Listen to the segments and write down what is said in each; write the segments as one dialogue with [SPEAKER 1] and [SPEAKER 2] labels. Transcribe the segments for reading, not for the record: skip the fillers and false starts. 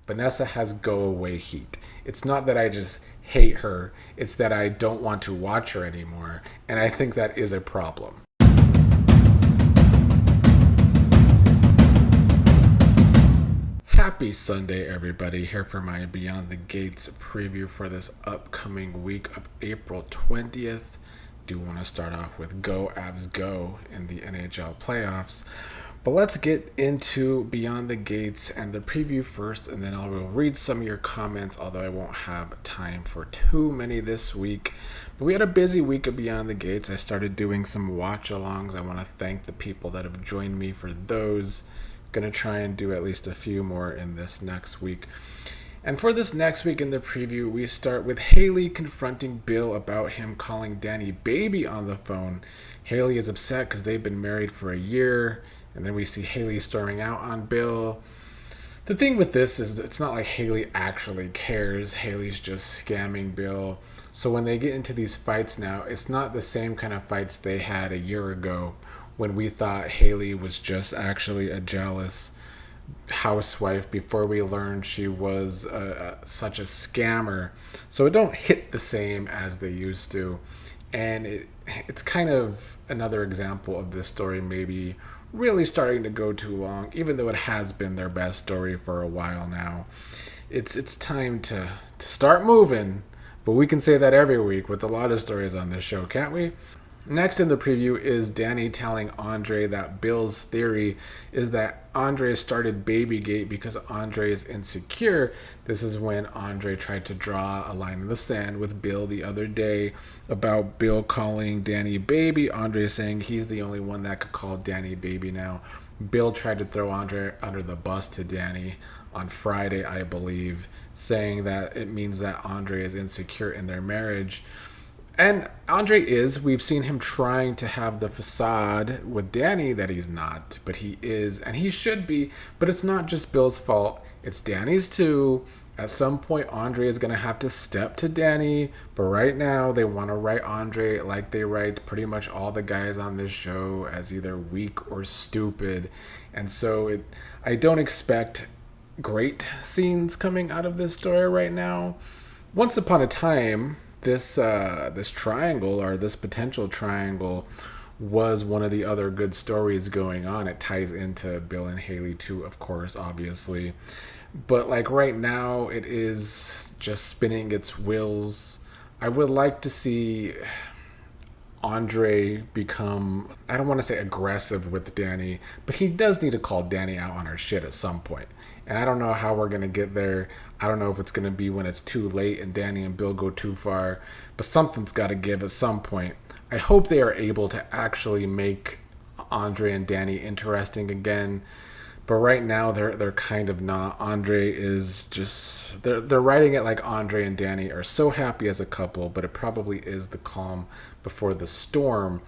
[SPEAKER 1] Vanessa has go away heat. It's not that I just hate her, it's that I don't want to watch her anymore. And I think that is a problem. Happy Sunday, everybody. Here for my Beyond the Gates preview for this upcoming week of April 20th. Do want to start off with Go Avs Go in the NHL playoffs. But let's get into Beyond the Gates and the preview first, and then I will read some of your comments, although I won't have time for too many this week. But we had a busy week of Beyond the Gates. I started doing some watch-alongs. I want to thank the people that have joined me for those. Gonna try and do at least a few more in this next week. And for this next week in the preview, we start with Hayley confronting Bill about him calling Dani baby on the phone. Hayley is upset because they've been married for a year, and then we see Hayley storming out on Bill. The thing with this is it's not like Hayley actually cares. Hayley's just scamming Bill. So when they get into these fights now, it's not the same kind of fights they had a year ago when we thought Hayley was just actually a jealous housewife before we learned she was such a scammer. So it don't hit the same as they used to. And it's kind of another example of this story maybe really starting to go too long, even though it has been their best story for a while now. It's time to start moving, but we can say that every week with a lot of stories on this show, can't we? Next in the preview is Dani telling Andre that Bill's theory is that Andre started Babygate because Andre is insecure. This is when Andre tried to draw a line in the sand with Bill the other day about Bill calling Dani baby. Andre saying he's the only one that could call Dani baby now. Bill tried to throw Andre under the bus to Dani on Friday, I believe, saying that it means that Andre is insecure in their marriage. And Andre is. We've seen him trying to have the facade with Dani that he's not, but he is, and he should be. But it's not just Bill's fault. It's Dani's too. At some point, Andre is going to have to step to Dani. But right now, they want to write Andre like they write pretty much all the guys on this show as either weak or stupid. And so I don't expect great scenes coming out of this story right now. Once upon a time, this triangle, or this potential triangle, was one of the other good stories going on. It ties into Bill and Hayley too, of course, obviously. But like right now, it is just spinning its wheels. I would like to see Andre become, I don't want to say aggressive with Dani, but he does need to call Dani out on her shit at some point. And I don't know how we're going to get there. I don't know if it's going to be when it's too late and Dani and Bill go too far, but something's got to give at some point. I hope they are able to actually make Andre and Dani interesting again. But right now they're kind of not. Andre is just they're writing it like Andre and Dani are so happy as a couple, but it probably is the calm before the storm.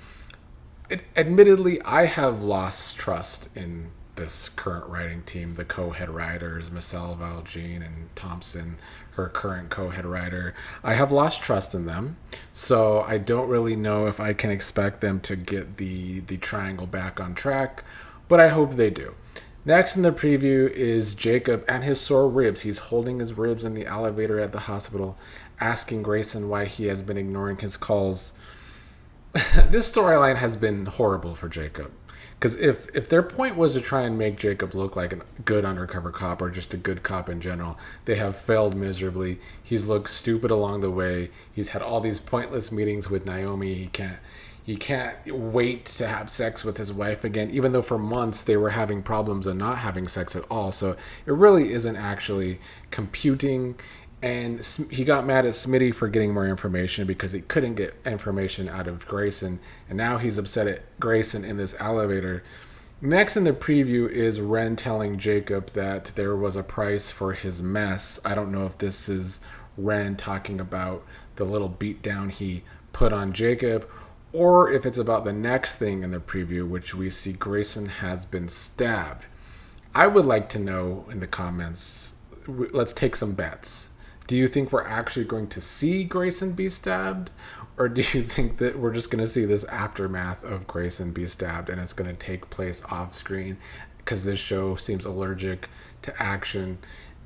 [SPEAKER 1] Admittedly, I have lost trust in this current writing team, the co-head writers, Marcel Valjean and Thompson, her current co-head writer. I have lost trust in them, so I don't really know if I can expect them to get the triangle back on track, but I hope they do. Next in the preview is Jacob and his sore ribs. He's holding his ribs in the elevator at the hospital, asking Grayson why he has been ignoring his calls. This storyline has been horrible for Jacob. Because if their point was to try and make Jacob look like a good undercover cop or just a good cop in general, they have failed miserably. He's looked stupid along the way. He's had all these pointless meetings with Naomi. He can't wait to have sex with his wife again, even though for months they were having problems and not having sex at all. So it really isn't actually computing. And he got mad at Smitty for getting more information because he couldn't get information out of Grayson. And now he's upset at Grayson in this elevator. Next in the preview is Ren telling Jacob that there was a price for his mess. I don't know if this is Ren talking about the little beatdown he put on Jacob, or if it's about the next thing in the preview, which we see Grayson has been stabbed. I would like to know in the comments. Let's take some bets. Do you think we're actually going to see Grayson be stabbed? Or do you think that we're just going to see this aftermath of Grayson be stabbed and it's going to take place off screen? Because this show seems allergic to action.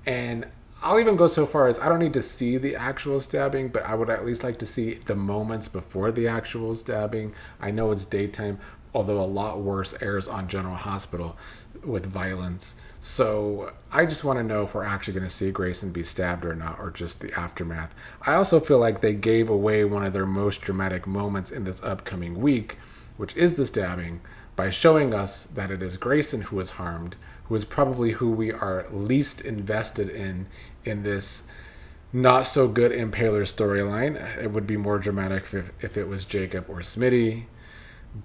[SPEAKER 1] And I'll even go so far as I don't need to see the actual stabbing, but I would at least like to see the moments before the actual stabbing. I know it's daytime, although a lot worse airs on General Hospital with violence. So I just want to know if we're actually going to see Grayson be stabbed or not, or just the aftermath. I also feel like they gave away one of their most dramatic moments in this upcoming week, which is the stabbing, by showing us that it is Grayson who is harmed, who is probably who we are least invested in this not so good Impaler storyline. It would be more dramatic if it was Jacob or Smitty,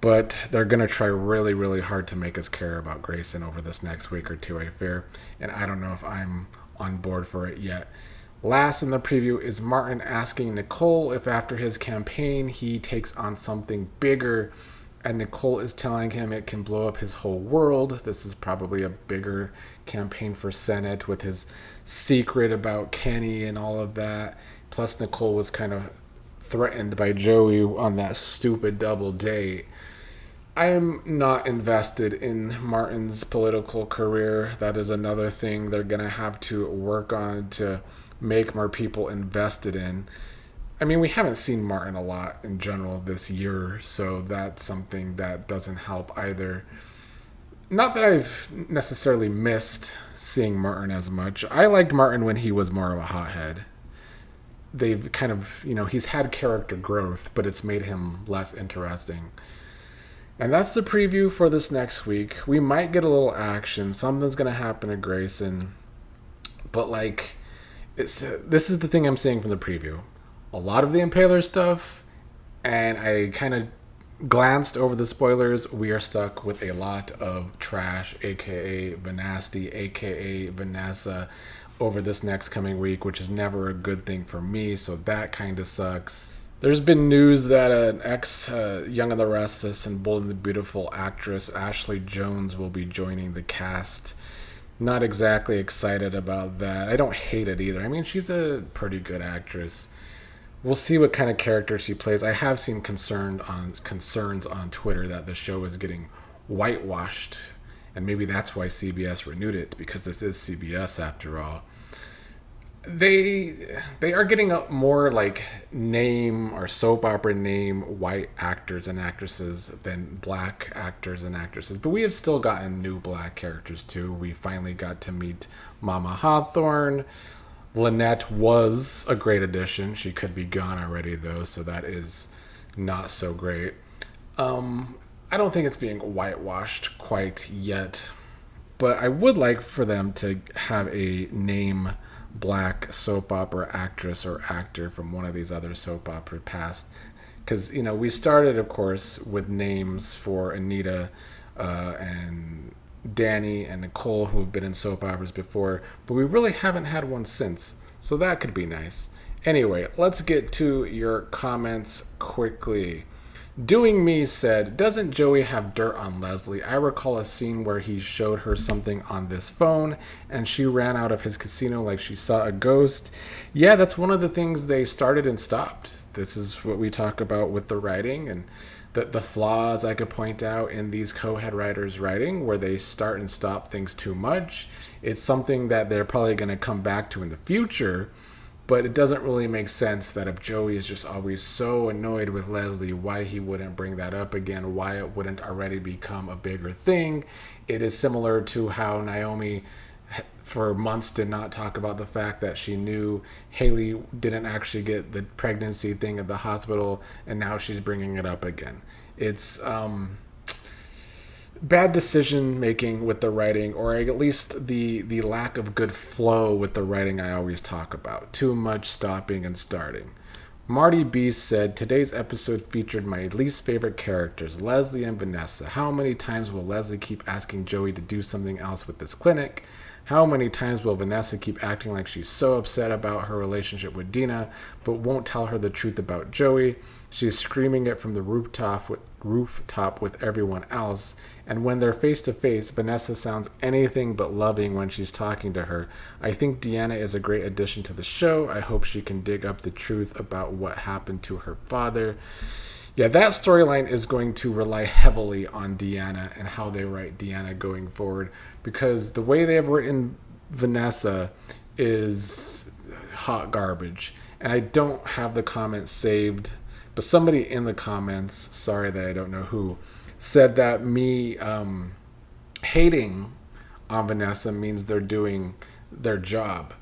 [SPEAKER 1] but they're going to try really, really hard to make us care about Grayson over this next week or two, I fear, and I don't know if I'm on board for it yet. Last in the preview is Martin asking Nicole if after his campaign he takes on something bigger, and Nicole is telling him it can blow up his whole world. This is probably a bigger campaign for Senate with his secret about Kenny and all of that. Plus, Nicole was kind of threatened by Joey on that stupid double date. I am not invested in Martin's political career. That is another thing they're going to have to work on to make more people invested in. I mean, we haven't seen Martin a lot in general this year, so that's something that doesn't help either. Not that I've necessarily missed seeing Martin as much. I liked Martin when he was more of a hothead. They've kind of, he's had character growth, but it's made him less interesting. And that's the preview for this next week. We might get a little action. Something's going to happen to Grayson. But, this is the thing I'm saying from the preview. A lot of the Impaler stuff, and I kind of glanced over the spoilers. We are stuck with a lot of trash, aka Vanasti, aka Vanessa, over this next coming week, which is never a good thing for me, so that kind of sucks. There's been news that an ex-Young and the Restless and Bold and the Beautiful actress Ashley Jones will be joining the cast. Not exactly excited about that. I don't hate it either. I mean, she's a pretty good actress. We'll see what kind of character she plays. I have seen concerns on Twitter that the show is getting whitewashed, and maybe that's why CBS renewed it, because this is CBS after all. They are getting up more name or soap opera name white actors and actresses than black actors and actresses. But we have still gotten new black characters too. We finally got to meet Mama Hawthorne. Lynette was a great addition. She could be gone already, though, so that is not so great. I don't think it's being whitewashed quite yet, but I would like for them to have a name black soap opera actress or actor from one of these other soap opera past. Because, we started, of course, with names for Anita and Dani and Nicole, who have been in soap operas before, but we really haven't had one since, so that could be nice. Anyway, let's get to your comments quickly. Doing Me said, doesn't Joey have dirt on Leslie? I recall a scene where he showed her something on this phone and she ran out of his casino like she saw a ghost. Yeah, that's one of the things they started and stopped. This is what we talk about with the writing and the flaws I could point out in these co-head writers' writing, where they start and stop things too much. It's something that they're probably going to come back to in the future, but it doesn't really make sense that if Joey is just always so annoyed with Leslie, why he wouldn't bring that up again, why it wouldn't already become a bigger thing. It is similar to how Naomi for months did not talk about the fact that she knew Hayley didn't actually get the pregnancy thing at the hospital, and now she's bringing it up again. It's bad decision making with the writing, or at least the lack of good flow with the writing I always talk about. Too much stopping and starting. Marty B said, today's episode featured my least favorite characters, Leslie and Vanessa. How many times will Leslie keep asking Joey to do something else with this clinic? How many times will Vanessa keep acting like she's so upset about her relationship with Dina, but won't tell her the truth about Joey? She's screaming it from the rooftop with everyone else, and when they're face to face, Vanessa sounds anything but loving when she's talking to her. I think Deanna is a great addition to the show. I hope she can dig up the truth about what happened to her father. Yeah, that storyline is going to rely heavily on Deanna and how they write Deanna going forward, because the way they have written Vanessa is hot garbage. And I don't have the comments saved, but somebody in the comments, sorry that I don't know who, said that me hating on Vanessa means they're doing their job.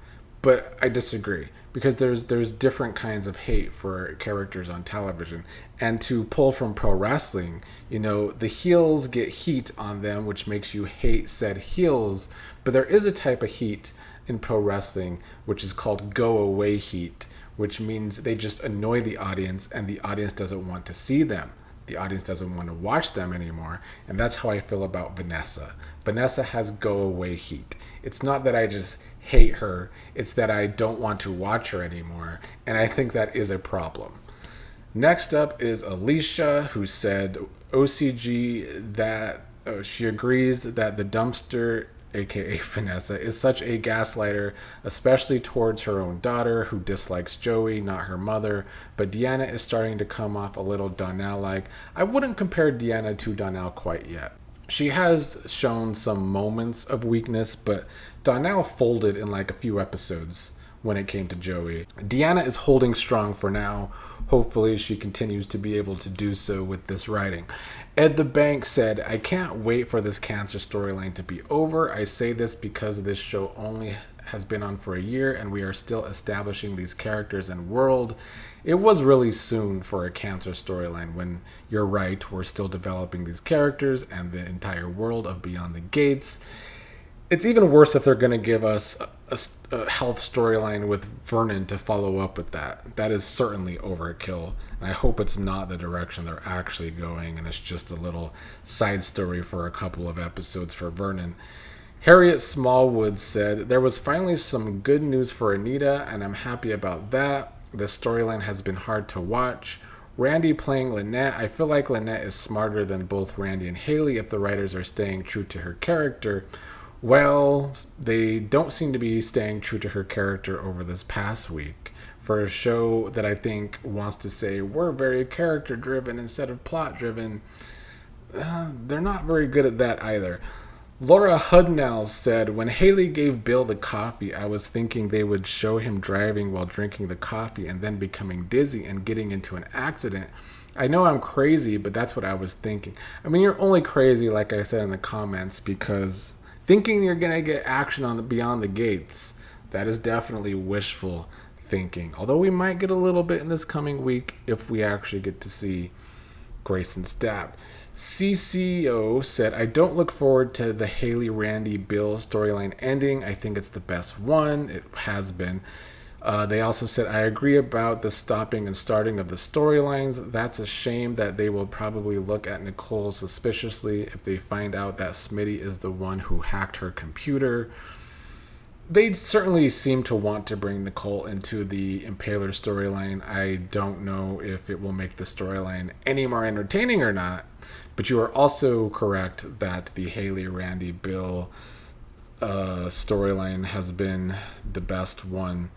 [SPEAKER 1] But I disagree because there's different kinds of hate for characters on television. And to pull from pro wrestling, the heels get heat on them, which makes you hate said heels. But there is a type of heat in pro wrestling which is called go away heat, which means they just annoy the audience and the audience doesn't want to see them. The audience doesn't want to watch them anymore. And that's how I feel about Vanessa. Vanessa has go away heat. It's not that I just hate her, it's that I don't want to watch her anymore. And I think that is a problem. Next up is Alicia, who said OCG that she agrees that the dumpster, aka Vanessa, is such a gaslighter, especially towards her own daughter, who dislikes Joey, not her mother. But Deanna is starting to come off a little Donnell-like. I wouldn't compare Deanna to Donnell quite yet. She has shown some moments of weakness, but Donnell folded in like a few episodes when it came to Joey. Deanna is holding strong for now. Hopefully she continues to be able to do so with this writing. Ed the Bank said, I can't wait for this cancer storyline to be over. I say this because this show only has been on for a year and we are still establishing these characters and world. It was really soon for a cancer storyline when, you're right, we're still developing these characters and the entire world of Beyond the Gates. It's even worse if they're going to give us a health storyline with Vernon to follow up with that. That is certainly overkill. And I hope it's not the direction they're actually going and it's just a little side story for a couple of episodes for Vernon. Harriet Smallwood said, there was finally some good news for Anita and I'm happy about that. The storyline has been hard to watch. Randy playing Lynette, I feel like Lynette is smarter than both Randy and Hayley if the writers are staying true to her character. Well, they don't seem to be staying true to her character over this past week. For a show that I think wants to say we're very character driven instead of plot driven, they're not very good at that either. Laura Hudnall said, when Hayley gave Bill the coffee, I was thinking they would show him driving while drinking the coffee and then becoming dizzy and getting into an accident. I know I'm crazy, but that's what I was thinking. I mean, you're only crazy, like I said in the comments, because thinking you're going to get action on the Beyond the Gates, that is definitely wishful thinking. Although we might get a little bit in this coming week if we actually get to see Grayson stabbed. CCO said, I don't look forward to the Hayley, Randy, Bill storyline ending. I think it's the best one. It has been. They also said, I agree about the stopping and starting of the storylines. That's a shame that they will probably look at Nicole suspiciously if they find out that Smitty is the one who hacked her computer. They certainly seem to want to bring Nicole into the Impaler storyline. I don't know if it will make the storyline any more entertaining or not, but you are also correct that the Hayley, Randy, Bill storyline has been the best one.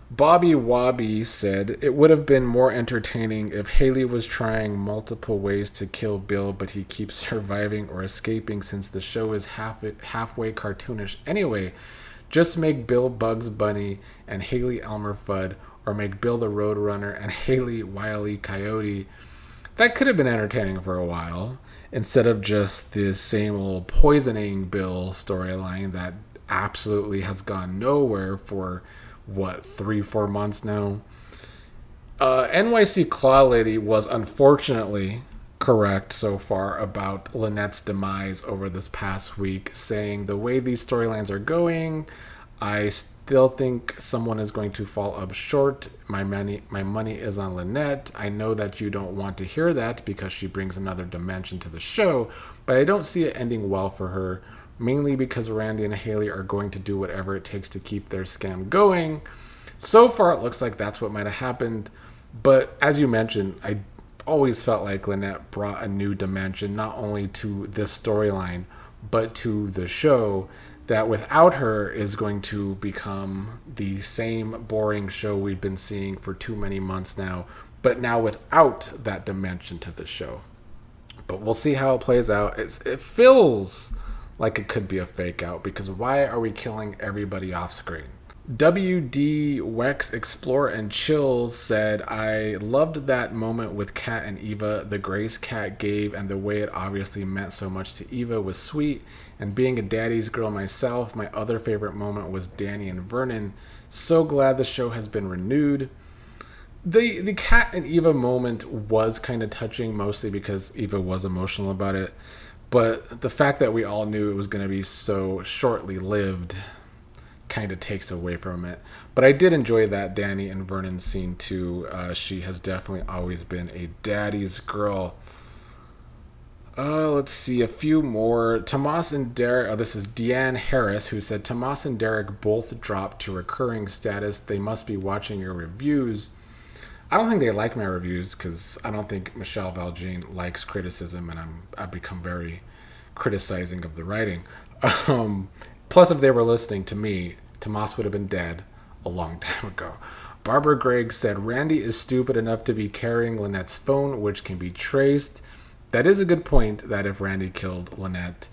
[SPEAKER 1] Bobby Wobby said, it would have been more entertaining if Hayley was trying multiple ways to kill Bill, but he keeps surviving or escaping since the show is halfway cartoonish anyway. Just make Bill Bugs Bunny and Hayley Elmer Fudd, or make Bill the Roadrunner and Hayley Wile E. Coyote. That could have been entertaining for a while, instead of just this same old poisoning Bill storyline that absolutely has gone nowhere for, 3-4 months now. NYC Claw Lady was unfortunately correct so far about Lynette's demise over this past week, saying the way these storylines are going, I still think someone is going to fall up short. My money is on Lynette. I know that you don't want to hear that because she brings another dimension to the show, but I don't see it ending well for her, mainly because Randy and Hayley are going to do whatever it takes to keep their scam going. So far, it looks like that's what might have happened, but as you mentioned, I always felt like Lynette brought a new dimension, not only to this storyline, but to the show, that without her is going to become the same boring show we've been seeing for too many months now, but now without that dimension to the show. But we'll see how it plays out. It feels like it could be a fake out, because why are we killing everybody off screen? WD Wex Explore and Chill said, I loved that moment with Kat and Eva. The grace Kat gave and the way it obviously meant so much to Eva was sweet. And being a daddy's girl myself, my other favorite moment was Dani and Vernon. So glad the show has been renewed. The Kat and Eva moment was kind of touching, mostly because Eva was emotional about it. But the fact that we all knew it was going to be so shortly lived kind of takes away from it. But I did enjoy that Dani and Vernon scene too. She has definitely always been a daddy's girl. Let's see a few more. Tomas and Derek. Oh, this is Deanne Harris who said Tomas and Derek both dropped to recurring status. They must be watching your reviews. I don't think they like my reviews because I don't think Michelle Valjean likes criticism, and I've become very criticizing of the writing. Plus, if they were listening to me, Tomas would have been dead a long time ago. Barbara Gregg said, Randy is stupid enough to be carrying Lynette's phone, which can be traced. That is a good point, that if Randy killed Lynette,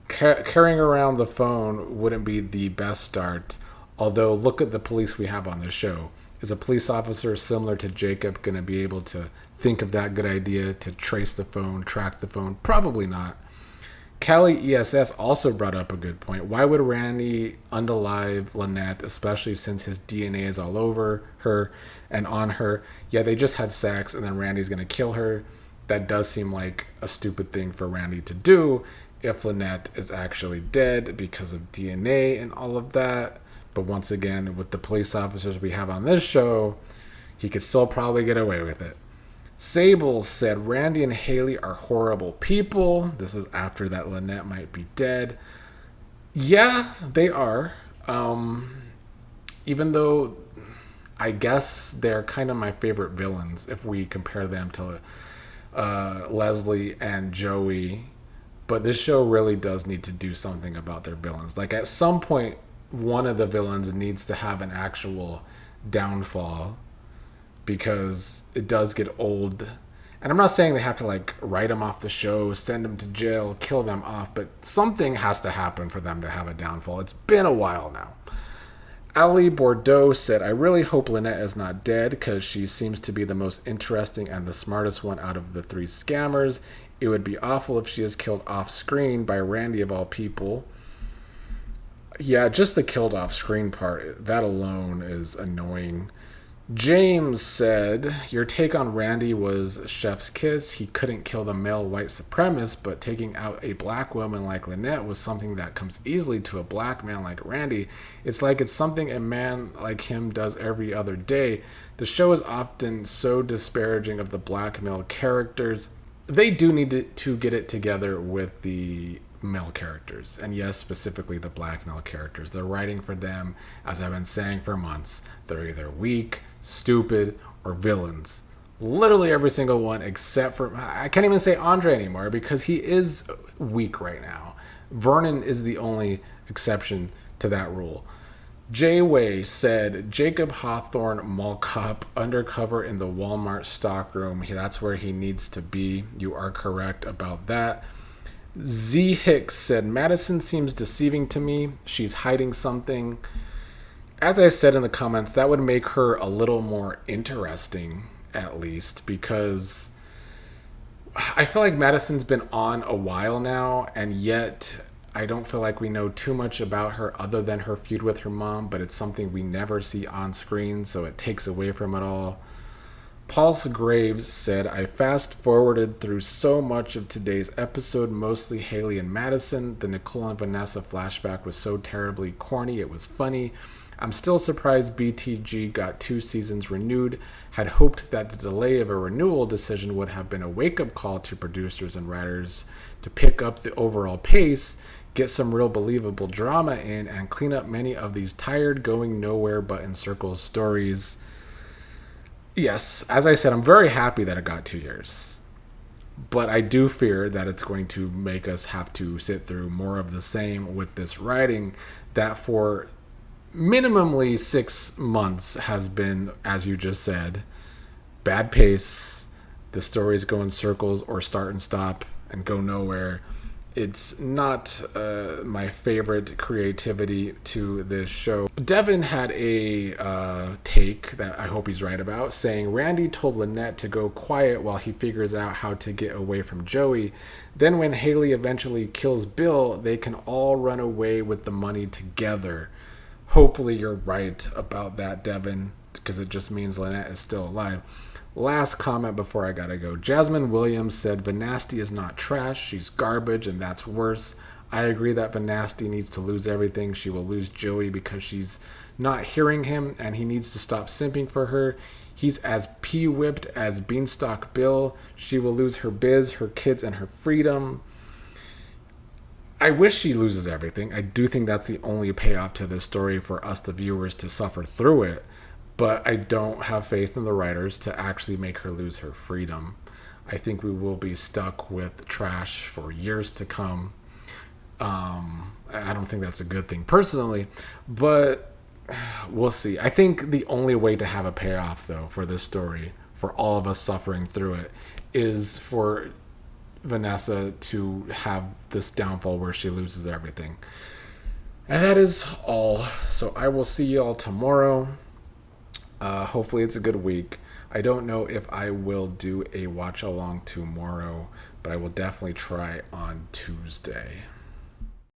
[SPEAKER 1] carrying around the phone wouldn't be the best start. Although, look at the police we have on the show. Is a police officer similar to Jacob going to be able to think of that good idea to trace the phone, track the phone? Probably not. Callie ESS also brought up a good point. Why would Randy unalive Lynette, especially since his DNA is all over her and on her? Yeah, they just had sex and then Randy's going to kill her. That does seem like a stupid thing for Randy to do if Lynette is actually dead because of DNA and all of that. But once again, with the police officers we have on this show, he could still probably get away with it. Sable said, Randy and Hayley are horrible people. This is after that Lynette might be dead. Yeah, they are. Even though I guess they're kind of my favorite villains if we compare them to Leslie and Joey. But this show really does need to do something about their villains. Like at some point, one of the villains needs to have an actual downfall because it does get old. And I'm not saying they have to like write them off the show, send them to jail, kill them off, but something has to happen for them to have a downfall. It's been a while now. Ali Bordeaux said, I really hope Lynette is not dead because she seems to be the most interesting and the smartest one out of the three scammers. It would be awful if she is killed off screen by Randy of all people. Yeah, just the killed off screen part, that alone is annoying. James said, your take on Randy was chef's kiss. He couldn't kill the male white supremacist, but taking out a black woman like Lynette was something that comes easily to a black man like Randy. It's like it's something a man like him does every other day. The show is often so disparaging of the black male characters. They do need to get it together with the male characters, and yes, specifically the black male characters. They're writing for them, as I've been saying for months. They're either weak, stupid, or villains. Literally every single one, except for, I can't even say Andre anymore because he is weak right now. Vernon is the only exception to that rule. Jay Way said, Jacob Hawthorne, mall cop, undercover in the Walmart stockroom. That's where he needs to be. You are correct about that. Z Hicks said, Madison seems deceiving to me. She's hiding something. As I said in the comments, that would make her a little more interesting, at least, because I feel like Madison's been on a while now, and yet I don't feel like we know too much about her other than her feud with her mom, but it's something we never see on screen, so it takes away from it all. Pulse Graves said, I fast forwarded through so much of today's episode, mostly Hayley and Madison. The Nicole and Vanessa flashback was so terribly corny, it was funny. I'm still surprised BTG got 2 seasons renewed. Had hoped that the delay of a renewal decision would have been a wake-up call to producers and writers to pick up the overall pace, get some real believable drama in, and clean up many of these tired, going nowhere but in circles stories. Yes, as I said, I'm very happy that it got 2 years. But I do fear that it's going to make us have to sit through more of the same with this writing that for minimally 6 months has been, as you just said, bad pace. The stories go in circles or start and stop and go nowhere. it's not my favorite creativity to this show. Devin had a take that I hope he's right about, saying Randy told Lynette to go quiet while he figures out how to get away from Joey. Then when Hayley eventually kills Bill, they can all run away with the money together. Hopefully you're right about that, Devin, because it just means Lynette is still alive. Last comment before I gotta go. Jasmine Williams said Vanasty is not trash, she's garbage, and that's worse. I agree that Vanasty needs to lose everything. She will lose Joey because she's not hearing him, and he needs to stop simping for her. He's as pee-whipped as Beanstalk Bill. She will lose her biz, her kids, and her freedom. I wish she loses everything. I do think that's the only payoff to this story for us, the viewers, to suffer through it. But I don't have faith in the writers to actually make her lose her freedom. I think we will be stuck with trash for years to come. I don't think that's a good thing personally, but we'll see. I think the only way to have a payoff, though, for this story, for all of us suffering through it, is for Vanessa to have this downfall where she loses everything. And that is all. So I will see you all tomorrow. Hopefully it's a good week. I don't know if I will do a watch along tomorrow, but I will definitely try on Tuesday.